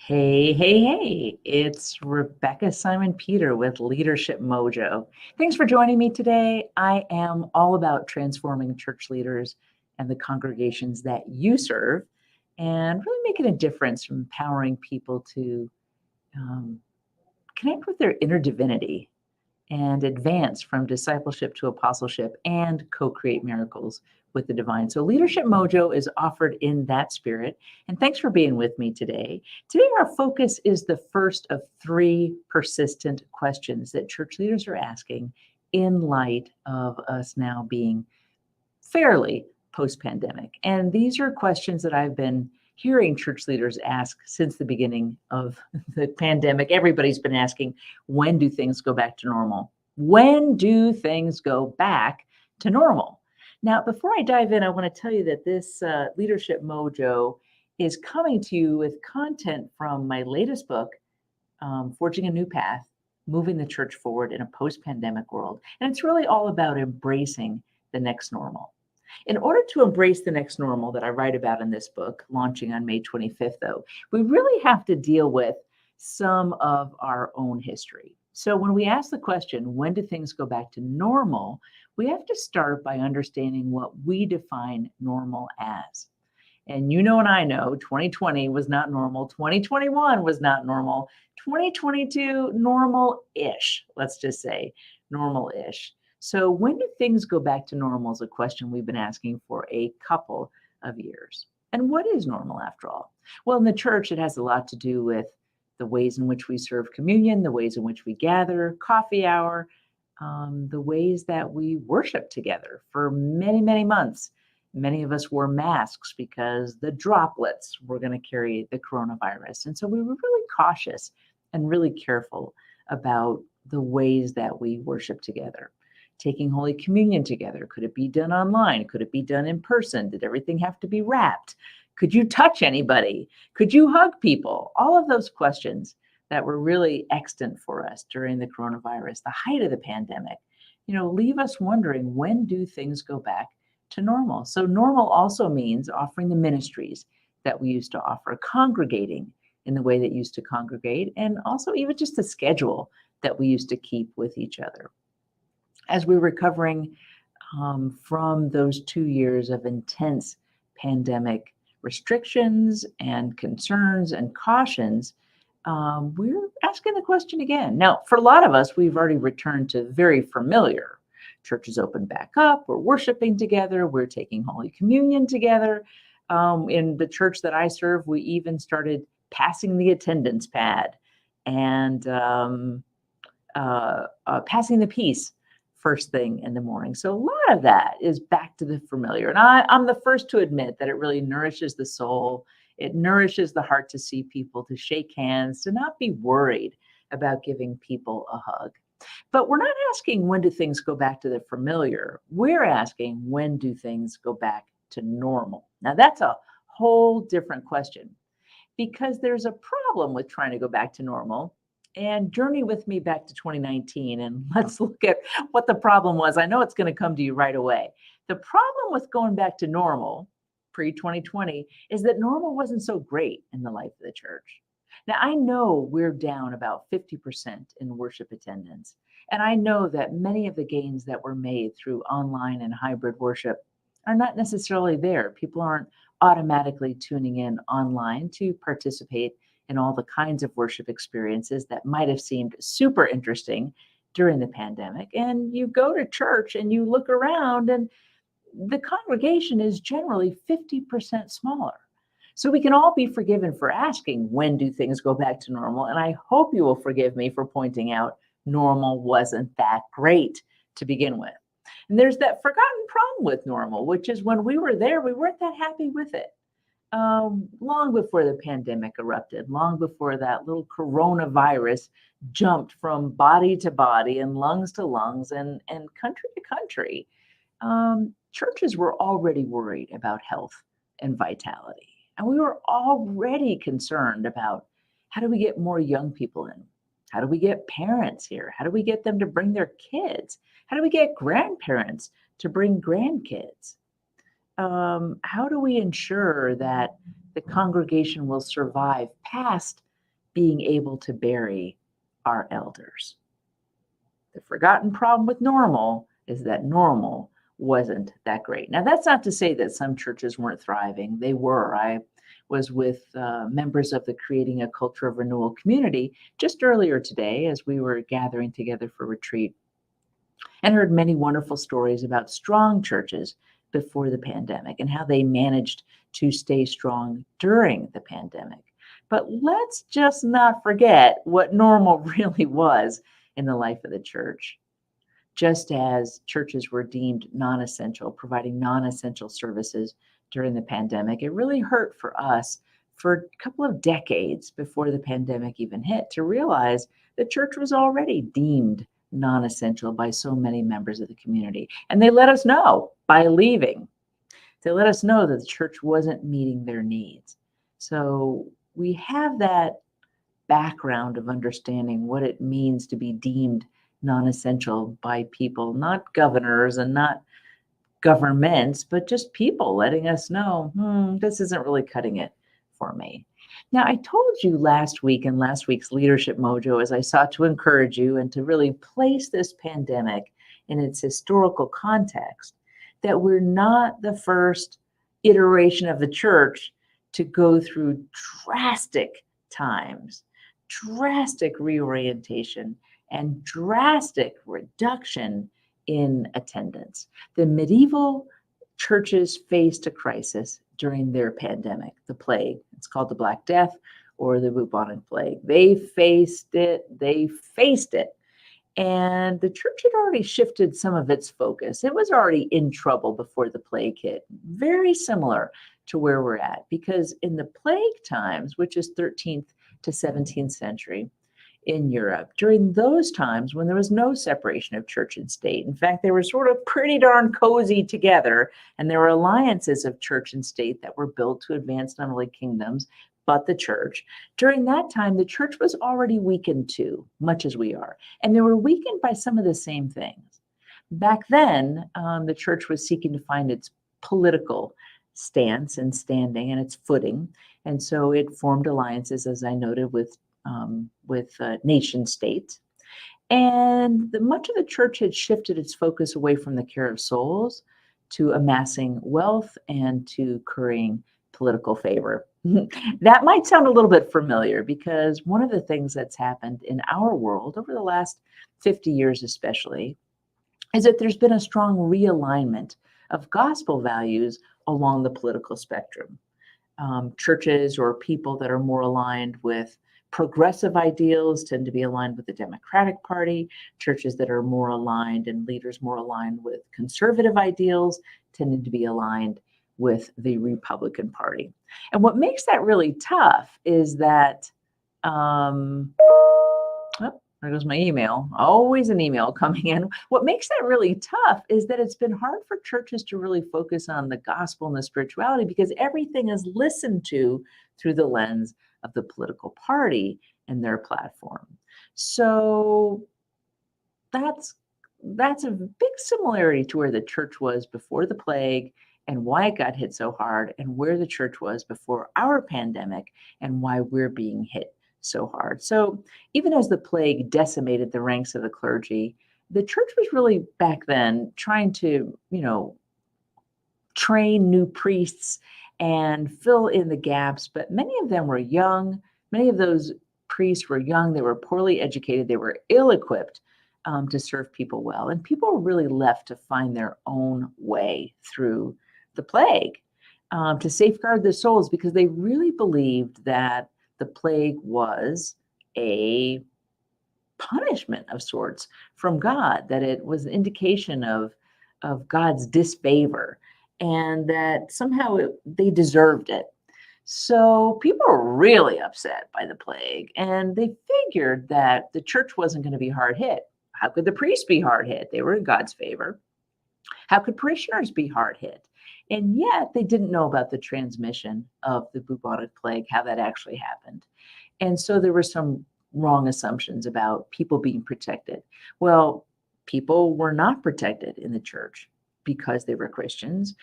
Hey, hey, hey, it's Rebecca Simon Peter with Leadership Mojo. Thanks for joining me today. I am all about transforming church leaders and the congregations that you serve and really making a difference from empowering people to um, connect with their inner divinity and advance from discipleship to apostleship and co-create miracles with the divine. So Leadership Mojo is offered in that spirit. And thanks for being with me today. Today, our focus is the first of three persistent questions that church leaders are asking in light of us now being fairly post-pandemic. And these are questions that I've been hearing church leaders ask since the beginning of the pandemic. Everybody's been asking, when do things go back to normal? When do things go back to normal? Now, before I dive in, I want to tell you that this Leadership Mojo is coming to you with content from my latest book, Forging a New Path, Moving the Church Forward in a Post-Pandemic World. And it's really all about embracing the next normal. In order to embrace the next normal that I write about in this book, launching on May 25th, though, we really have to deal with some of our own history. So when we ask the question, when do things go back to normal? We have to start by understanding what we define normal as. And you know, and I know 2020 was not normal. 2021 was not normal. 2022, normal ish, let's just say normal ish. So, when do things go back to normal is a question we've been asking for a couple of years. And what is normal after all? Well, in the church, it has a lot to do with the ways in which we serve communion, the ways in which we gather, coffee hour, the ways that we worship together for many, many months. Many of us wore masks because the droplets were going to carry the coronavirus. And so we were really cautious and really careful about the ways that we worship together. Taking Holy Communion together. Could it be done online? Could it be done in person? Did everything have to be wrapped? Could you touch anybody? Could you hug people? All of those questions that were really extant for us during the coronavirus, the height of the pandemic, leave us wondering, when do things go back to normal? So normal also means offering the ministries that we used to offer, congregating in the way that used to congregate, and also even just the schedule that we used to keep with each other. As we're recovering from those 2 years of intense pandemic restrictions and concerns and cautions, we're asking the question again. Now, for a lot of us, we've already returned to very familiar. Churches open back up, we're worshiping together, we're taking Holy Communion together. In the church that I serve, we even started passing the attendance pad and passing the peace first thing in the morning. So a lot of that is back to the familiar. And I'm the first to admit that it really nourishes the soul. It nourishes the heart to see people, to shake hands, to not be worried about giving people a hug. But we're not asking, when do things go back to the familiar? We're asking, when do things go back to normal? Now, that's a whole different question, because there's a problem with trying to go back to normal. And journey with me back to 2019, and let's look at what the problem was. I know it's going to come to you right away. The problem with going back to normal pre-2020 is that normal wasn't so great in the life of the church. Now, I know we're down about 50% in worship attendance, and I know that many of the gains that were made through online and hybrid worship are not necessarily there. People aren't automatically tuning in online to participate in all the kinds of worship experiences that might have seemed super interesting during the pandemic. And you go to church and you look around, and the congregation is generally 50% smaller. So we can all be forgiven for asking, when do things go back to normal? And I hope you will forgive me for pointing out normal wasn't that great to begin with. And there's that forgotten problem with normal, which is when we were there, we weren't that happy with it. Long before the pandemic erupted, long before that little coronavirus jumped from body to body and lungs to lungs and country to country, churches were already worried about health and vitality. And we were already concerned about, how do we get more young people in? How do we get parents here? How do we get them to bring their kids? How do we get grandparents to bring grandkids? How do we ensure that the congregation will survive past being able to bury our elders. The forgotten problem with normal is that normal wasn't that great. Now, that's not to say that some churches weren't thriving. They were. I was with members of the Creating a Culture of Renewal community just earlier today as we were gathering together for retreat, and heard many wonderful stories about strong churches before the pandemic and how they managed to stay strong during the pandemic. But let's just not forget what normal really was in the life of the church. Just as churches were deemed non-essential, providing non-essential services during the pandemic, it really hurt for us for a couple of decades before the pandemic even hit to realize the church was already deemed non-essential by so many members of the community. And they let us know by leaving. They let us know that the church wasn't meeting their needs. So we have that background of understanding what it means to be deemed non-essential by people, not governors and not governments, but just people letting us know, this isn't really cutting it for me. Now, I told you last week in last week's Leadership Mojo, as I sought to encourage you and to really place this pandemic in its historical context, that we're not the first iteration of the church to go through drastic times, drastic reorientation, and drastic reduction in attendance. The medieval churches faced a crisis during their pandemic, the plague. It's called the Black Death or the bubonic plague. They faced it. And the church had already shifted some of its focus. It was already in trouble before the plague hit, very similar to where we're at, because in the plague times, which is 13th to 17th century in Europe, during those times when there was no separation of church and state, in fact, they were sort of pretty darn cozy together, and there were alliances of church and state that were built to advance not only kingdoms, but the church. During that time, the church was already weakened too, much as we are. And they were weakened by some of the same things. Back then, the church was seeking to find its political stance and standing and its footing. And so it formed alliances, as I noted, with nation states. And much of the church had shifted its focus away from the care of souls to amassing wealth and to currying political favor. That might sound a little bit familiar because one of the things that's happened in our world over the last 50 years especially is that there's been a strong realignment of gospel values along the political spectrum. Churches or people that are more aligned with progressive ideals tend to be aligned with the Democratic Party. Churches that are more aligned and leaders more aligned with conservative ideals tended to be aligned with the Republican Party. And what makes that really tough is that, there goes my email, always an email coming in. What makes that really tough is that it's been hard for churches to really focus on the gospel and the spirituality because everything is listened to through the lens of the political party and their platform. So that's a big similarity to where the church was before the plague and why it got hit so hard, and where the church was before our pandemic and why we're being hit so hard. So even as the plague decimated the ranks of the clergy, the church was really back then trying to, train new priests and fill in the gaps, but many of them were young. Many of those priests were young. They were poorly educated. They were ill-equipped to serve people well. And people were really left to find their own way through the plague to safeguard their souls, because they really believed that the plague was a punishment of sorts from God, that it was an indication of God's disfavor, and that somehow they deserved it. So people were really upset by the plague, and they figured that the church wasn't going to be hard hit. How could the priests be hard hit? They were in God's favor. How could parishioners be hard hit? And yet they didn't know about the transmission of the bubonic plague, how that actually happened. And so there were some wrong assumptions about people being protected. Well, people were not protected in the church because they were Christians.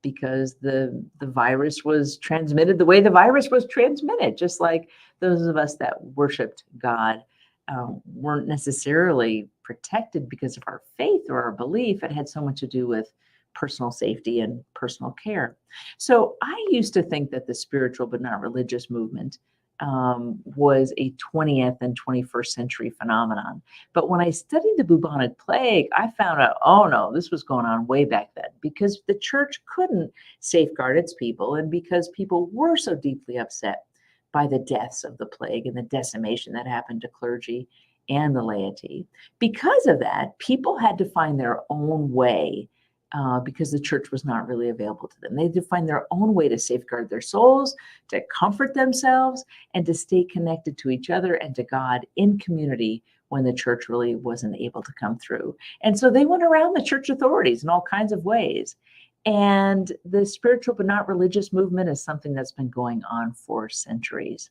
because the virus was transmitted the way the virus was transmitted, just like those of us that worshiped God weren't necessarily protected because of our faith or our belief. It had so much to do with personal safety and personal care. So I used to think that the spiritual but not religious movement was a 20th and 21st century phenomenon. But when I studied the bubonic plague, I found out, oh no, this was going on way back then, because the church couldn't safeguard its people, and because people were so deeply upset by the deaths of the plague and the decimation that happened to clergy and the laity. Because of that, people had to find their own way, because the church was not really available to them. They had to find their own way to safeguard their souls, to comfort themselves, and to stay connected to each other and to God in community when the church really wasn't able to come through. And so they went around the church authorities in all kinds of ways. And the spiritual but not religious movement is something that's been going on for centuries.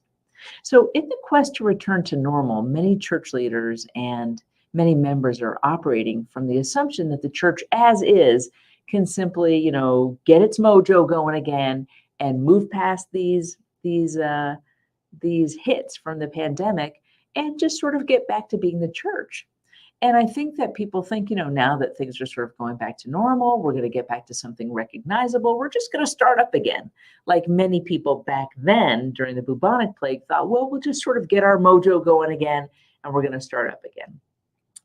So, in the quest to return to normal, many church leaders and many members are operating from the assumption that the church as is can simply, get its mojo going again and move past these hits from the pandemic and just sort of get back to being the church. And I think that people think, now that things are sort of going back to normal, we're going to get back to something recognizable. We're just going to start up again. Like many people back then during the bubonic plague thought, well, we'll just sort of get our mojo going again and we're going to start up again.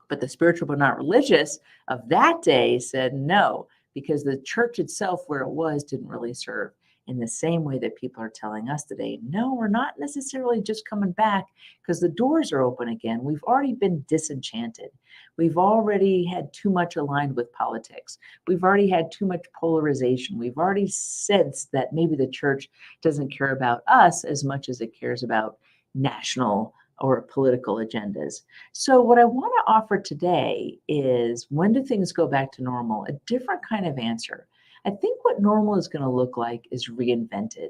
But the spiritual but not religious of that day said no, because the church itself, where it was, didn't really serve. In the same way that people are telling us today, no, we're not necessarily just coming back because the doors are open again. We've already been disenchanted. We've already had too much aligned with politics. We've already had too much polarization. We've already sensed that maybe the church doesn't care about us as much as it cares about national or political agendas. So what I want to offer today is, when do things go back to normal? A different kind of answer. I think what normal is going to look like is reinvented.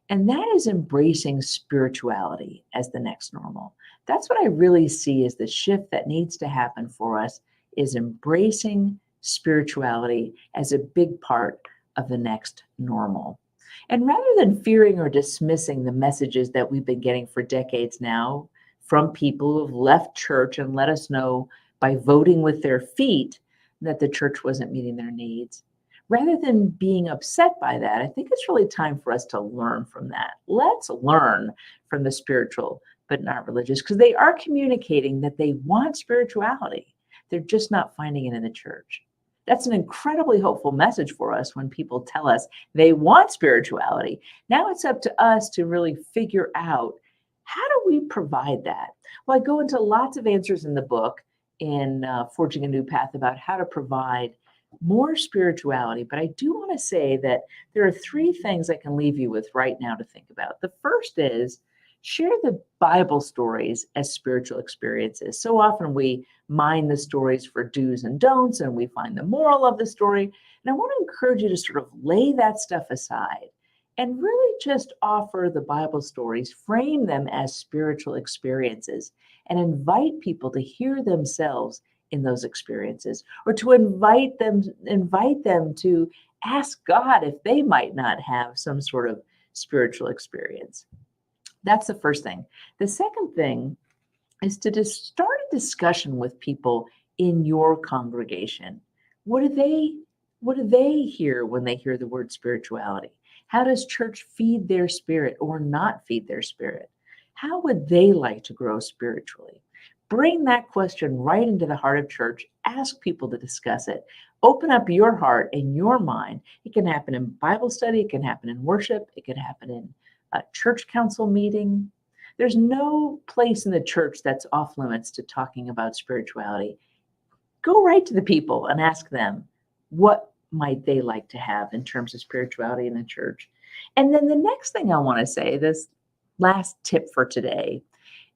And that is embracing spirituality as the next normal. That's what I really see as the shift that needs to happen for us, is embracing spirituality as a big part of the next normal. And rather than fearing or dismissing the messages that we've been getting for decades now from people who have left church and let us know by voting with their feet that the church wasn't meeting their needs, rather than being upset by that, I think it's really time for us to learn from that. Let's learn from the spiritual but not religious, because they are communicating that they want spirituality. They're just not finding it in the church. That's an incredibly hopeful message for us when people tell us they want spirituality. Now it's up to us to really figure out, how do we provide that? Well, I go into lots of answers in the book in Forging a New Path about how to provide more spirituality. But I do want to say that there are three things I can leave you with right now to think about. The first is, share the Bible stories as spiritual experiences. So often we mine the stories for do's and don'ts, and we find the moral of the story. And I want to encourage you to sort of lay that stuff aside and really just offer the Bible stories, frame them as spiritual experiences, and invite people to hear themselves in those experiences, or to invite them to ask God if they might not have some sort of spiritual experience. That's the first thing. The second thing is to just start a discussion with people in your congregation. What do they hear when they hear the word spirituality? How does church feed their spirit or not feed their spirit? How would they like to grow spiritually? Bring that question right into the heart of church. Ask people to discuss it. Open up your heart and your mind. It can happen in Bible study. It can happen in worship. It can happen in a church council meeting. There's no place in the church that's off limits to talking about spirituality. Go right to the people and ask them, what might they like to have in terms of spirituality in the church? And then the next thing I want to say, this last tip for today,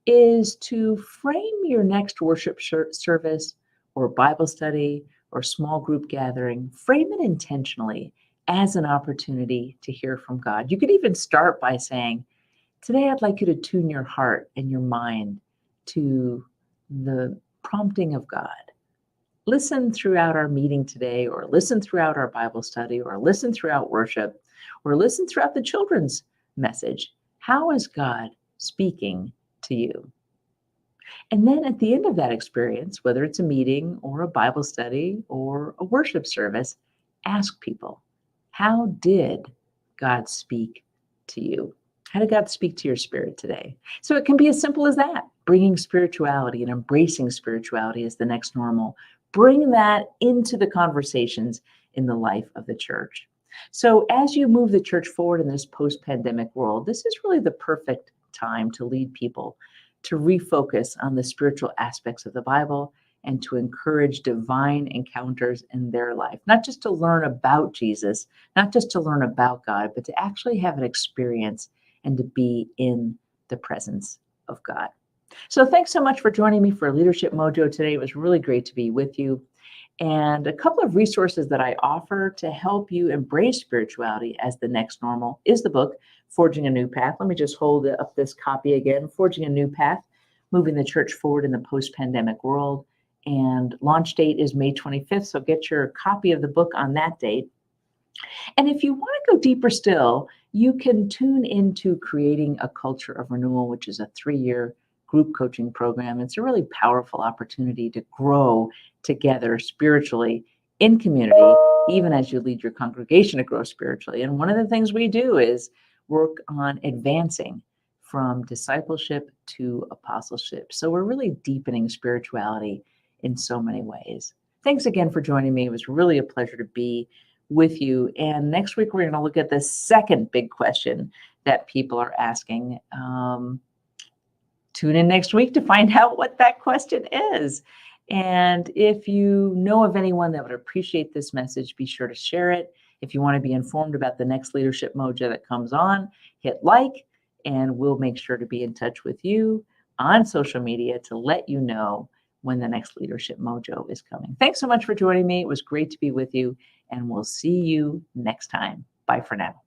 is to frame your next worship service or Bible study or small group gathering, frame it intentionally as an opportunity to hear from God. You could even start by saying, today I'd like you to tune your heart and your mind to the prompting of God. listen throughout our meeting today, or listen throughout our Bible study, or listen throughout worship, or listen throughout the children's message. How is God speaking to you? And then at the end of that experience, whether it's a meeting or a Bible study or a worship service, ask people, how did God speak to you? How did God speak to your spirit today? So it can be as simple as that, bringing spirituality and embracing spirituality as the next normal. Bring that into the conversations in the life of the church. So as you move the church forward in this post-pandemic world, this is really the perfect time to lead people to refocus on the spiritual aspects of the Bible and to encourage divine encounters in their life. Not just to learn about Jesus, not just to learn about God, but to actually have an experience and to be in the presence of God. So thanks so much for joining me for Leadership Mojo today. It was really great to be with you. And a couple of resources that I offer to help you embrace spirituality as the next normal is the book, Forging a New Path. Let me just hold up this copy again, Forging a New Path, Moving the Church Forward in the Post-Pandemic World. And launch date is May 25th, so get your copy of the book on that date. And if you want to go deeper still, you can tune into Creating a Culture of Renewal, which is a 3-year group coaching program. It's a really powerful opportunity to grow together spiritually in community, even as you lead your congregation to grow spiritually. And one of the things we do is work on advancing from discipleship to apostleship. So we're really deepening spirituality in so many ways. Thanks again for joining me. It was really a pleasure to be with you. And next week, we're going to look at the second big question that people are asking. Tune in next week to find out what that question is. And if you know of anyone that would appreciate this message, be sure to share it. If you want to be informed about the next Leadership Mojo that comes on, hit like, and we'll make sure to be in touch with you on social media to let you know when the next Leadership Mojo is coming. Thanks so much for joining me. It was great to be with you, and we'll see you next time. Bye for now.